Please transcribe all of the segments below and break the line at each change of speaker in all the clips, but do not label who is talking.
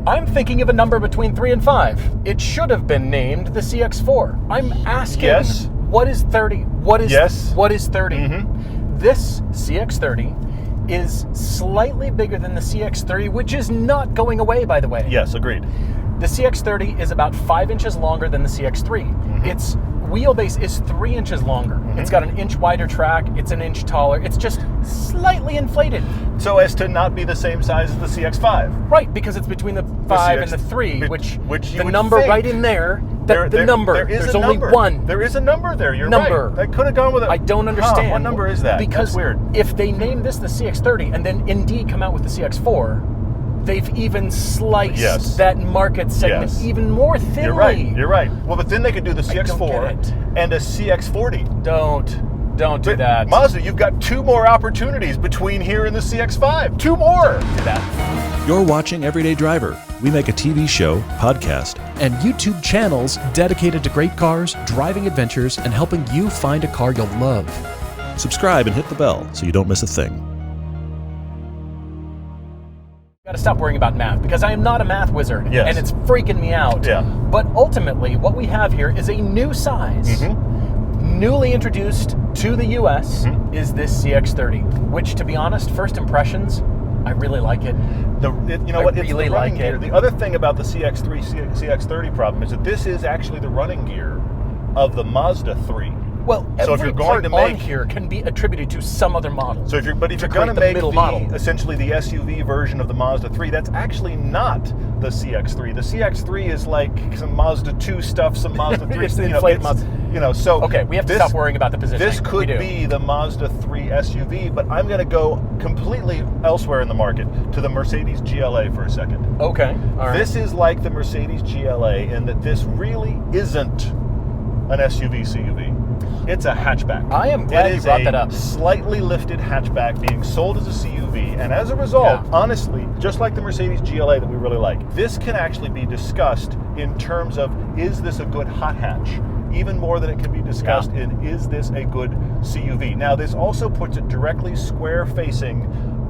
I'm thinking of a number between 3 and 5. It should have been named the CX4. I'm asking,
yes.
What is 30? What is 30?
Mm-hmm.
This CX30 is slightly bigger than the CX3, which is not going away, by the way.
Yes, agreed.
The CX30 is about 5 inches longer than the CX3.
Mm-hmm.
Its wheelbase is 3 inches longer.
Mm-hmm.
It's got an inch wider track. It's an inch taller. It's just slightly inflated.
So as to not be the same size as the CX5.
Right, because it's between the 5 and the 3, which
you
the
would
number
think.
right in there,
There
there's only
number.
one.
There is a number there, you're
number.
right. That could have gone with it.
I don't understand.
What number is that?
Because
that's weird.
If they name this the CX30 and then indeed come out with the CX4, they've even sliced that market segment even more thinly.
You're right. Well, but then they could do the CX4 and a CX40.
Don't do that.
Mazda, you've got 2 more opportunities between here and the CX5. 2 more.
Don't do that.
You're watching Everyday Driver. We make a TV show, podcast, and YouTube channels dedicated to great cars, driving adventures, and helping you find a car you'll love. Subscribe and hit the bell so you don't miss a thing.
Got to stop worrying about math because I am not a math wizard and it's freaking me out.
Yeah.
But ultimately, what we have here is a new size, newly introduced to the US, is this CX30, which, to be honest, first impressions, I really like it.
You know what? It's
really
the running
like it.
gear. The other thing about the CX3, CX30 problem is that this is actually the running gear of the Mazda 3.
Well,
so
every
if you're going to
part
make
on here can be attributed to some other model.
So if you're going to make essentially the SUV version of the Mazda 3, that's actually not the CX3. The CX3 is like some Mazda 2 stuff, some Mazda 3.
It's the inflated Mazda.
So
okay, we have to stop worrying about the positioning.
This could be the Mazda 3 SUV, but I'm going to go completely elsewhere in the market to the Mercedes GLA for a second.
Okay, all right.
This is like the Mercedes GLA in that this really isn't an SUV CUV. It's a hatchback.
I am glad you brought that up.
It is a slightly lifted hatchback being sold as a CUV, and as a result, honestly, just like the Mercedes GLA that we really like, this can actually be discussed in terms of, is this a good hot hatch? Even more than it can be discussed in, is this a good CUV? Now, this also puts it directly square facing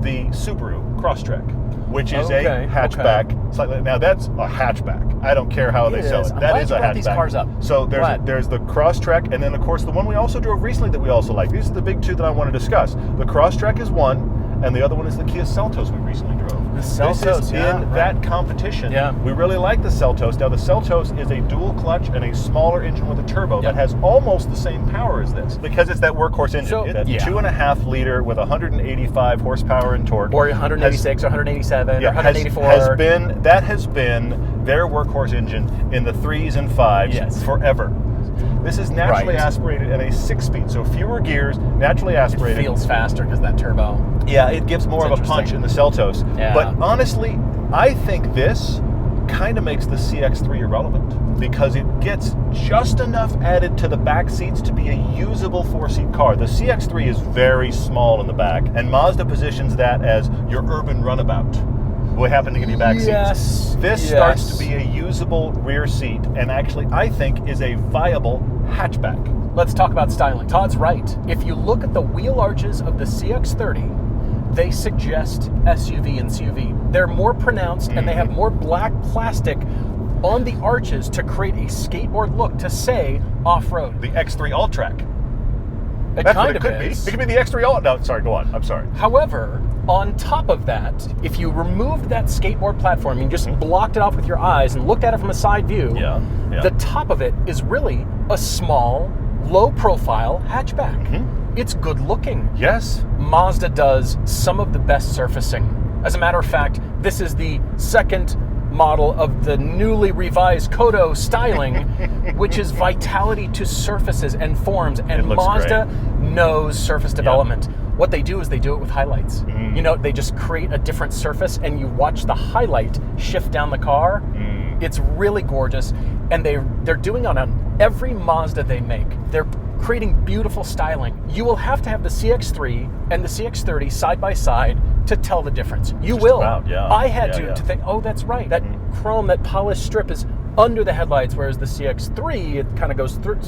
the Subaru Crosstrek, which is a hatchback. Slightly, now that's a hatchback. I don't care how they sell it. That is a hatchback.
These cars up.
So there's the Crosstrek, and then of course the one we also drove recently that we also like. These are the big 2 that I want to discuss. The Crosstrek is one, and the other one is the Kia Seltos we recently drove.
The Seltos,
this is in that competition.
Yeah.
We really like the Seltos. Now the Seltos is a dual clutch and a smaller engine with a turbo that has almost the same power as this because it's that workworkhorse engine. So, it's 2.5 liter with 185 horsepower and torque.
Or 186 or 187 or 184.
That has been their workhorse engine in the 3s and 5s forever. This is naturally aspirated at a 6-speed, so fewer gears, naturally aspirated.
It feels faster because that turbo.
Yeah, it gives more of a punch in the Seltos.
Yeah.
But honestly, I think this kind of makes the CX3 irrelevant because it gets just enough added to the back seats to be a usable 4-seat car. The CX3 is very small in the back, and Mazda positions that as your urban runabout. We happen to give you back seats. This starts to be a usable rear seat, and actually, I think, is a viable hatchback.
Let's talk about styling. Todd's right. If you look at the wheel arches of the CX30, they suggest SUV and CUV. They're more pronounced, and they have more black plastic on the arches to create a skateboard look to say off-road.
The X3 All-Track.
That's
what it could be. It could be the X3 All. No, sorry, go on. I'm sorry.
However, on top of that, if you removed that skateboard platform and just blocked it off with your eyes and looked at it from a side view, the top of it is really a small, low-profile hatchback. It's good looking.
Yes.
Mazda does some of the best surfacing. As a matter of fact, this is the second model of the newly revised Kodo styling, which is vitality to surfaces and forms, and Mazda knows surface development. What they do is they do it with highlights. You know, they just create a different surface and you watch the highlight shift down the car. It's really gorgeous, and they're doing it on every Mazda they make. They're creating beautiful styling. You will have to have the CX3 and the CX30 side by side to tell the difference. You will. I had to think, oh, that's right. That chrome, that polished strip is under the headlights, whereas the CX3, it kind of goes through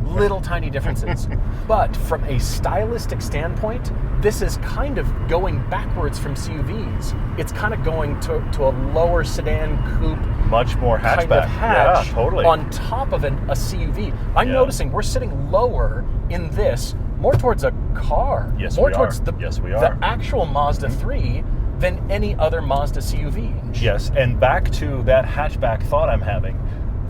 little tiny differences. But from a stylistic standpoint, this is kind of going backwards from CUVs. It's kind of going to a lower sedan coupe,
much more hatchback.
kind of hatch,
yeah, totally.
on top of a CUV. I'm noticing we're sitting lower in this, more towards a car,
Yes,
more
we
towards
are.
the
Yes, we are.
actual Mazda 3 than any other Mazda CUV.
Yes, and back to that hatchback thought I'm having.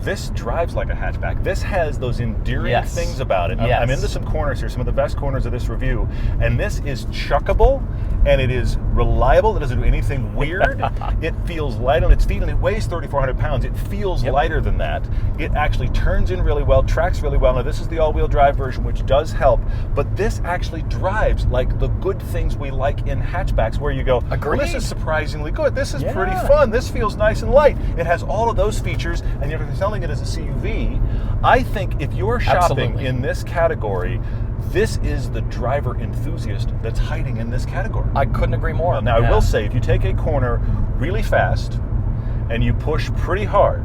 This drives like a hatchback. This has those endearing things about it. I'm into some corners here, some of the best corners of this review, and this is chuckable, and it is reliable. It doesn't do anything weird. It feels light on its feet, and it weighs 3,400 pounds. It feels lighter than that. It actually turns in really well, tracks really well. Now, this is the all-wheel drive version, which does help, but this actually drives like the good things we like in hatchbacks, where you go, well, this is surprisingly good. This is pretty fun. This feels nice and light. It has all of those features, and you're selling it as a CUV. I think if you're shopping in this category, this is the driver enthusiast that's hiding in this category.
I couldn't agree more.
Now, I will say, if you take a corner really fast and you push pretty hard,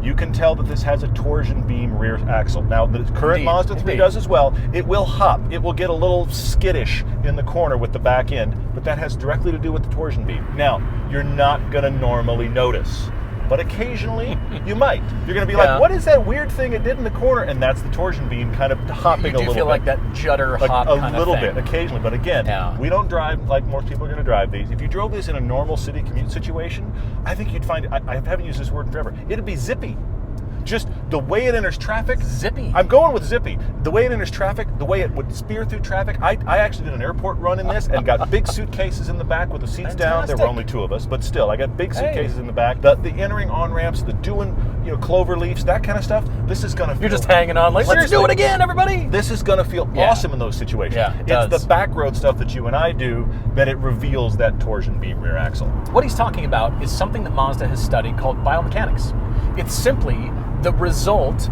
you can tell that this has a torsion beam rear axle. Now, the current Mazda 3 does as well. It will hop. It will get a little skittish in the corner with the back end, but that has directly to do with the torsion beam. Now, you're not going to normally notice, but occasionally you might. You're going to be like, what is that weird thing it did in the corner? And that's the torsion beam kind of hopping a little bit.
You do feel like that judder hop
a
kind
little
of thing.
bit occasionally, but again, we don't drive like most people are going to drive these. If you drove this in a normal city commute situation, I think you'd find, I haven't used this word in forever, it'd be zippy. Just the way it enters traffic.
Zippy.
I'm going with zippy. The way it enters traffic, the way it would spear through traffic. I actually did an airport run in this and got big suitcases in the back with the seats down. There were only two of us, but still, I got big suitcases in the back. The entering on-ramps, the doing, clover leaves, that kind of stuff. This is going to feel...
You're just hanging on like, let's do it again, everybody.
This is going to feel awesome in those situations.
Yeah,
it's the back road stuff that you and I do that it reveals that torsion beam rear axle.
What he's talking about is something that Mazda has studied called biomechanics. It's simply the result.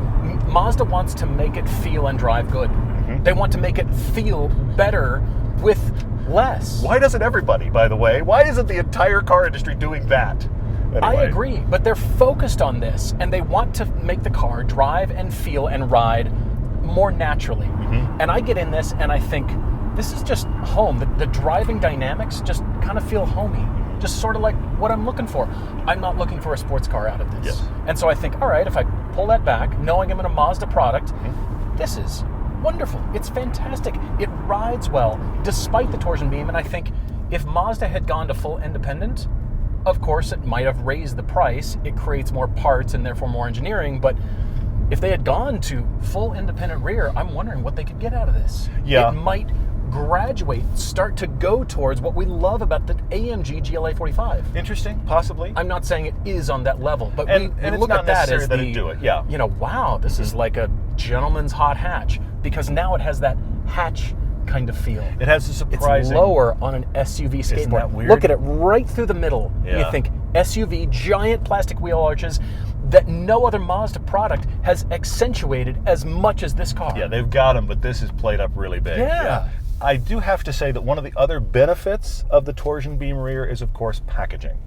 Mazda wants to make it feel and drive good. They want to make it feel better with less.
Why doesn't everybody, by the way? Why isn't the entire car industry doing that? Anyway.
I agree, but they're focused on this, and they want to make the car drive and feel and ride more naturally. And I get in this, and I think, this is just home. The driving dynamics just kind of feel homey. Just sort of like what I'm looking for. I'm not looking for a sports car out of this. And so I think, all right, if I pull that back, knowing I'm in a Mazda product, this is wonderful. It's fantastic. It rides well, despite the torsion beam. And I think if Mazda had gone to full independent, of course, it might have raised the price. It creates more parts and therefore more engineering. But if they had gone to full independent rear, I'm wondering what they could get out of this. It might graduate, start to go towards what we love about the AMG GLA 45.
Interesting, possibly.
I'm not saying it is on that level, but
we
look at that as
that it do it.
Wow, this is like a gentleman's hot hatch, because now it has that hatch kind of feel.
It has a surprising...
It's lower on an SUV skateboard.
Isn't that weird?
Look at it right through the middle. You think SUV, giant plastic wheel arches that no other Mazda product has accentuated as much as this car.
Yeah, they've got them, but this is played up really big. I do have to say that one of the other benefits of the torsion beam rear is, of course, packaging.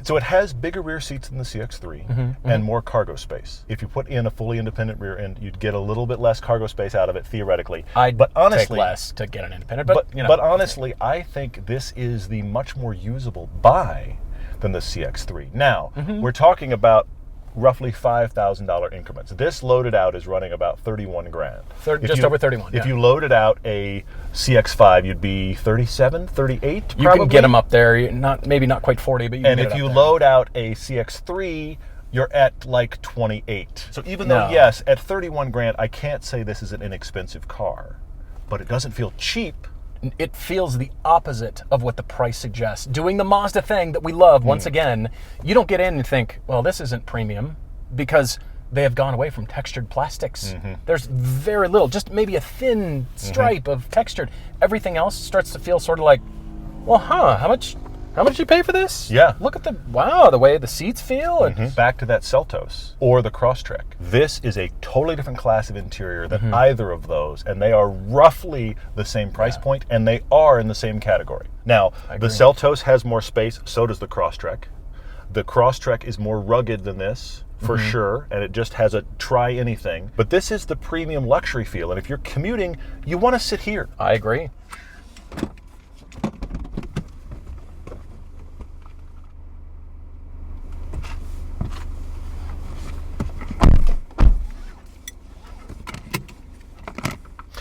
So it has bigger rear seats than the CX3 and more cargo space. If you put in a fully independent rear end, you'd get a little bit less cargo space out of it, theoretically.
But honestly, take less to get an independent. But
honestly, I think this is the much more usable buy than the CX3. Now, we're talking about roughly $5,000 increments. This loaded out is running about 31 grand.
Just over 31.
If you loaded out a CX5, you'd be 37, 38 probably.
You can get them up there, maybe not quite 40, but you can get
if you load out a CX3, you're at like 28. So even though, yes, at 31 grand, I can't say this is an inexpensive car, but it doesn't feel cheap.
It feels the opposite of what the price suggests. Doing the Mazda thing that we love, once again, you don't get in and think, well, this isn't premium, because they have gone away from textured plastics. There's very little, just maybe a thin stripe of textured. Everything else starts to feel sort of like, well, how much did you pay for this?
Yeah.
Look at the way the seats feel. And
back to that Seltos or the Crosstrek. This is a totally different class of interior than either of those, and they are roughly the same price point, and they are in the same category. Now, the Seltos has more space, so does the Crosstrek. The Crosstrek is more rugged than this, for sure, and it just has a try anything. But this is the premium luxury feel, and if you're commuting, you want to sit here.
I agree.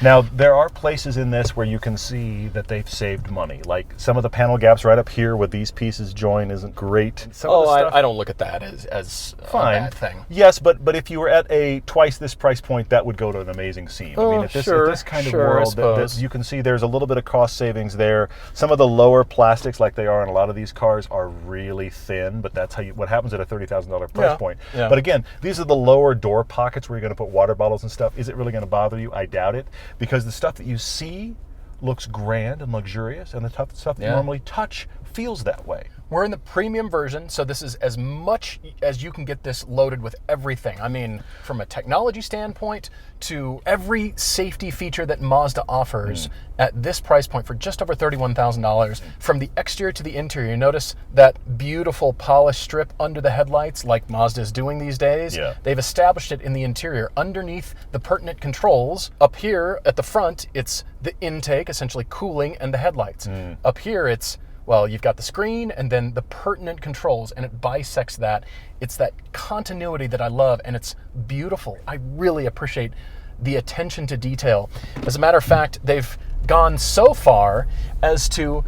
Now, there are places in this where you can see that they've saved money. Like some of the panel gaps right up here where these pieces join isn't great.
I don't look at that as
fine.
a bad thing.
Yes, but if you were at a twice this price point, that would go to an amazing seam. I mean, at this kind of world, that you can see there's a little bit of cost savings there. Some of the lower plastics, like they are in a lot of these cars, are really thin, but that's what happens at a $30,000 price point.
Yeah.
But again, these are the lower door pockets where you're going to put water bottles and stuff. Is it really going to bother you? I doubt it. Because the stuff that you see looks grand and luxurious, and the stuff that you normally touch feels that way.
We're in the premium version, so this is as much as you can get this loaded with everything. I mean, from a technology standpoint to every safety feature that Mazda offers at this price point for just over $31,000. From the exterior to the interior, you notice that beautiful polished strip under the headlights like Mazda is doing these days.
Yeah.
They've established it in the interior underneath the pertinent controls. Up here at the front, it's the intake, essentially cooling, and the headlights. Up here, it's well, you've got the screen and then the pertinent controls, and it bisects that. It's that continuity that I love, and it's beautiful. I really appreciate the attention to detail. As a matter of fact, they've gone so far as to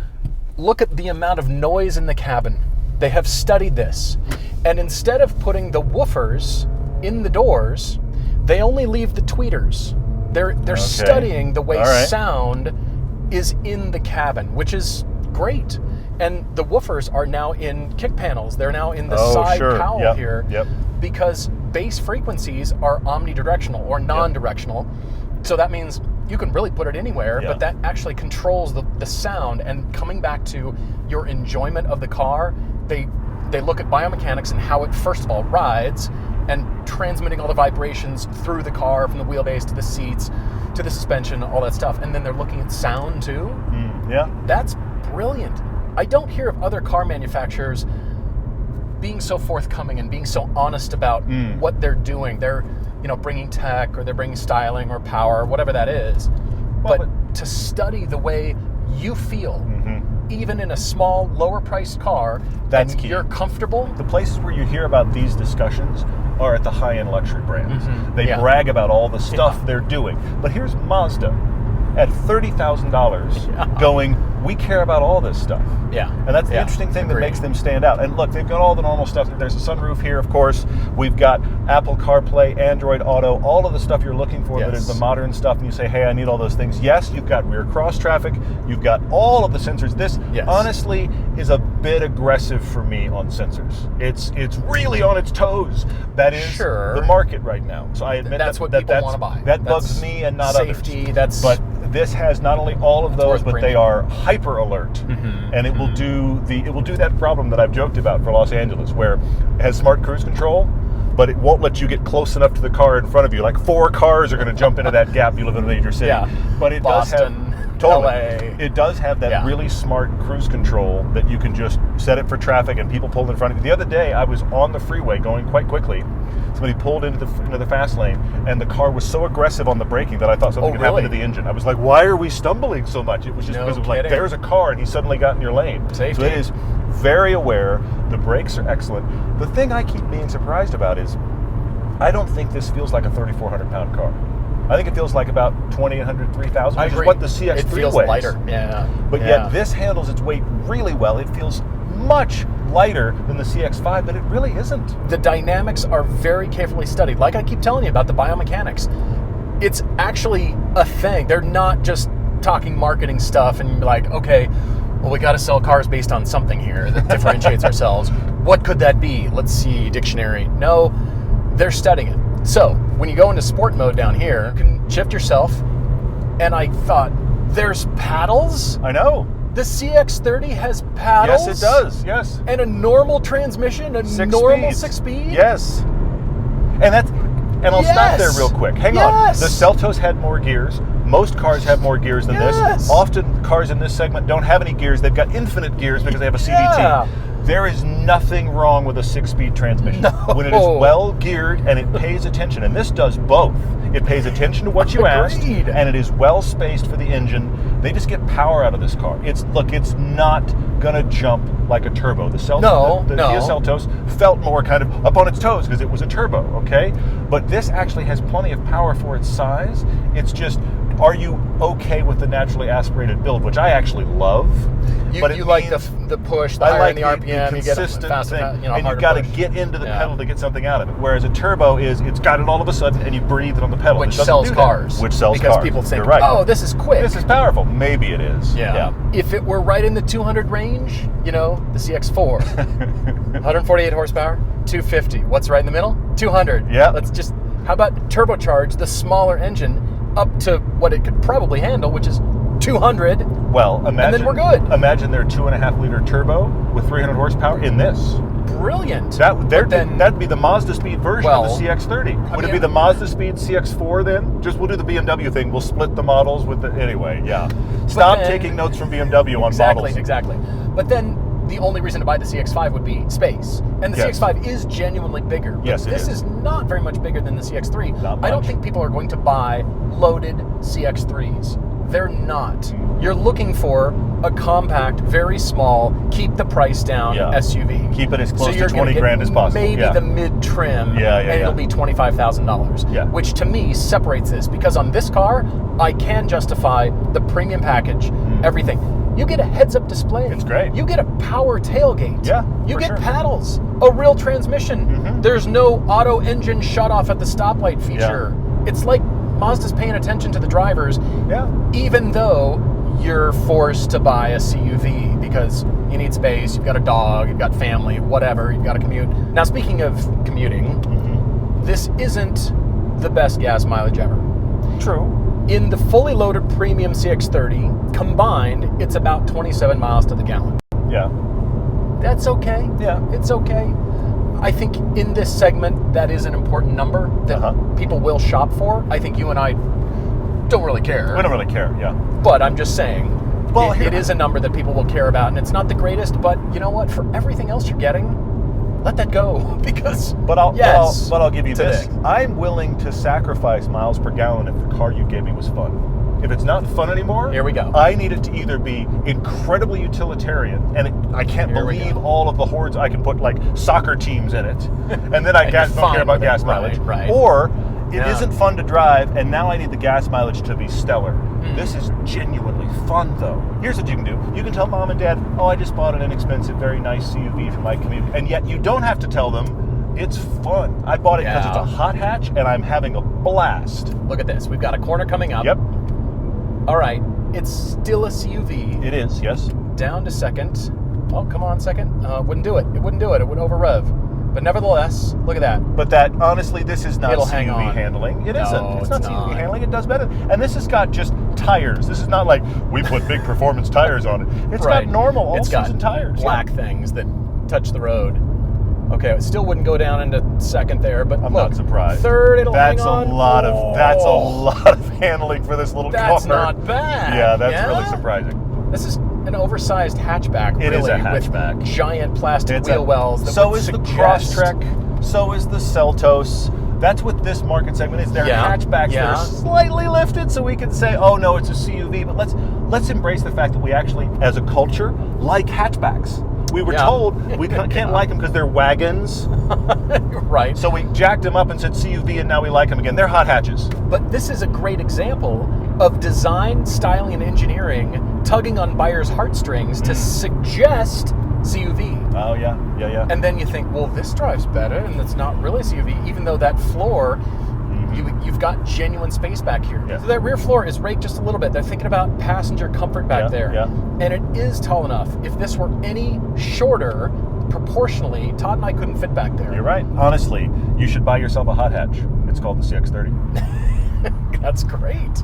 look at the amount of noise in the cabin. They have studied this, and instead of putting the woofers in the doors, they only leave the tweeters. They're studying the way sound is in the cabin, which is great. And the woofers are now in kick panels. They're now in the side cowl here because bass frequencies are omnidirectional or non-directional. So that means you can really put it anywhere, but that actually controls the sound. And coming back to your enjoyment of the car, they look at biomechanics and how it, first of all, rides, and transmitting all the vibrations through the car, from the wheelbase to the seats to the suspension, all that stuff. And then they're looking at sound too. That's brilliant. I don't hear of other car manufacturers being so forthcoming and being so honest about what they're doing. They're, bringing tech, or they're bringing styling or power, whatever that is. But to study the way you feel, even in a small, lower-priced car,
that's
and
key.
You're comfortable.
The places where you hear about these discussions are at the high-end luxury brands. They brag about all the stuff they're doing. But here's Mazda at $30,000 going, we care about all this stuff. And that's the interesting thing that makes them stand out. And look, they've got all the normal stuff. There's a sunroof here, of course. We've got Apple CarPlay, Android Auto, all of the stuff you're looking for that is the modern stuff. And you say, hey, I need all those things. Yes, you've got rear cross traffic. You've got all of the sensors. This honestly is a bit aggressive for me on sensors. It's really on its toes. That is the market right now. So I admit
that's what people want to buy.
That bugs me and not
safety,
others. But this has not only all of those, but they are hyper alert, and it will do that problem that I've joked about for Los Angeles, where it has smart cruise control, but it won't let you get close enough to the car in front of you. Like 4 cars are going to jump into that gap. You live in a major city, but it
Boston,
does have
LA.
It does have that really smart cruise control that you can just set it for traffic and people pull in front of you. The other day, I was on the freeway going quite quickly. Somebody pulled into the fast lane, and the car was so aggressive on the braking that I thought something could happen to the engine. I was like, why are we stumbling so much? It was just because it was like, there's a car, and he suddenly got in your lane.
Safety.
So it is very aware. The brakes are excellent. The thing I keep being surprised about is I don't think this feels like a 3,400-pound car. I think it feels like about 2,800, 3,000, which is what the CX3
it feels
weighs.
lighter.
But yet this handles its weight really well. It feels much lighter than the CX5, but it really isn't.
The dynamics are very carefully studied. Like I keep telling you about the biomechanics. It's actually a thing. They're not just talking marketing stuff and be like, okay, well, we got to sell cars based on something here that differentiates ourselves. What could that be? Let's see, dictionary. No, they're studying it. So when you go into sport mode down here, you can shift yourself. And I thought, there's paddles?
I know.
The CX30 has paddles?
Yes, it does. Yes.
And a normal transmission, a normal 6-speed?
Yes. And I'll stop there real quick. Hang on. The Seltos had more gears. Most cars have more gears than this. Often cars in this segment don't have any gears. They've got infinite gears because they have a CVT. There is nothing wrong with a 6-speed transmission.
No.
When it is well geared and it pays attention, and this does both. It pays attention to what you asked,
Agreed.
and it is well spaced for the engine. They just get power out of this car. It's not gonna jump like a turbo. The Kia Seltos felt more kind of up on its toes because it was a turbo, okay? But this actually has plenty of power for its size. It's just, are you okay with the naturally aspirated build, which I actually love?
But you like the push, the higher in the RPM, you get a faster,
and you've got to get into the pedal to get something out of it. Whereas a turbo it's got it all of a sudden, and you breathe it on the pedal.
Which sells cars.
Because
people think,
you're right.
oh, this is quick.
This is powerful. Maybe it is.
Yeah. If it were right in the 200 range, the CX4, 148 horsepower, 250. What's right in the middle? 200.
Yeah.
How about turbocharge the smaller engine up to what it could probably handle, which is 200.
Well, imagine,
and then we're good.
Imagine their 2.5-liter turbo with 300 horsepower in this.
Brilliant.
That'd be the Mazda Speed version of the CX30. Would it be the Mazda Speed CX4 then? We'll do the BMW thing. We'll split the models with the anyway. Yeah. Stop taking notes from BMW on models.
Exactly. But then the only reason to buy the CX5 would be space. And the CX5 is genuinely bigger. But
yes,
this is not very much bigger than the CX3.
Not much.
I don't think people are going to buy loaded CX3s. They're not. You're looking for a compact, very small, keep the price down SUV.
Keep it as close to 20 grand as possible.
Maybe the mid-trim, and it'll be $25,000.
Yeah.
Which to me separates this, because on this car, I can justify the premium package, everything. You get a heads-up display.
It's great.
You get a power tailgate.
Yeah,
You get paddles, a real transmission. There's no auto engine shut-off at the stoplight feature. It's like Mazda's paying attention to the drivers, even though you're forced to buy a CUV because you need space, you've got a dog, you've got family, whatever, you've got to commute. Now, speaking of commuting, this isn't the best gas mileage ever.
True.
In the fully loaded premium CX30, combined, it's about 27 miles to the gallon.
Yeah.
That's okay.
Yeah.
It's okay. I think in this segment, that is an important number that people will shop for. I think you and I don't really care.
We don't really care,
But I'm just saying, it is a number that people will care about, and it's not the greatest, but you know what? For everything else you're getting, let that go, because
But I'll give you this. I'm willing to sacrifice miles per gallon if the car you gave me was fun. If it's not fun anymore,
here we go.
I need it to either be incredibly utilitarian, and I can't believe all of the hordes. I can put like soccer teams in it, and then I don't care about gas mileage.
Right.
Or it isn't fun to drive, and now I need the gas mileage to be stellar. This is genuinely fun, though. Here's what you can do. You can tell mom and dad, oh, I just bought an inexpensive, very nice CUV for my commute. And yet you don't have to tell them it's fun. I bought it because it's a hot hatch, and I'm having a blast.
Look at this. We've got a corner coming up.
Yep.
All right. It's still a CUV.
It is, yes.
Down to second. Oh, come on, second. Wouldn't do it. It wouldn't do it. It would over-rev. But nevertheless, look at that.
But that, honestly, this is not
It'll
CUV
hang on.
handling. It isn't.
No,
it's not CUV handling. It does better. And this has got just tires. This is not like we put big performance tires on it. It's got normal all-season tires.
Black things that touch the road. Okay, it still wouldn't go down into second there, but
I'm not surprised.
Third, it'll hang on.
That's a lot of handling for this little car.
That's not bad.
Yeah, that's really surprising.
This is an oversized hatchback.
It is a hatchback.
With giant plastic wheel wells.
So is the Crosstrek. So is the Seltos. That's what this market segment is. They're hatchbacks that are slightly lifted, so we can say, oh no, it's a CUV. But let's embrace the fact that we actually, as a culture, like hatchbacks. We were told we can't like them because they're wagons.
Right.
So we jacked them up and said CUV, and now we like them again. They're hot hatches.
But this is a great example of design, styling, and engineering tugging on buyers' heartstrings to suggest CUV.
Oh, yeah.
And then you think, well, this drives better, and it's not really CUV, even though that floor, you've got genuine space back here.
Yeah.
So that rear floor is raked just a little bit. They're thinking about passenger comfort back there.
Yeah.
And it is tall enough. If this were any shorter, proportionally, Todd and I couldn't fit back there.
You're right. Honestly, you should buy yourself a hot hatch. It's called the CX30.
That's great.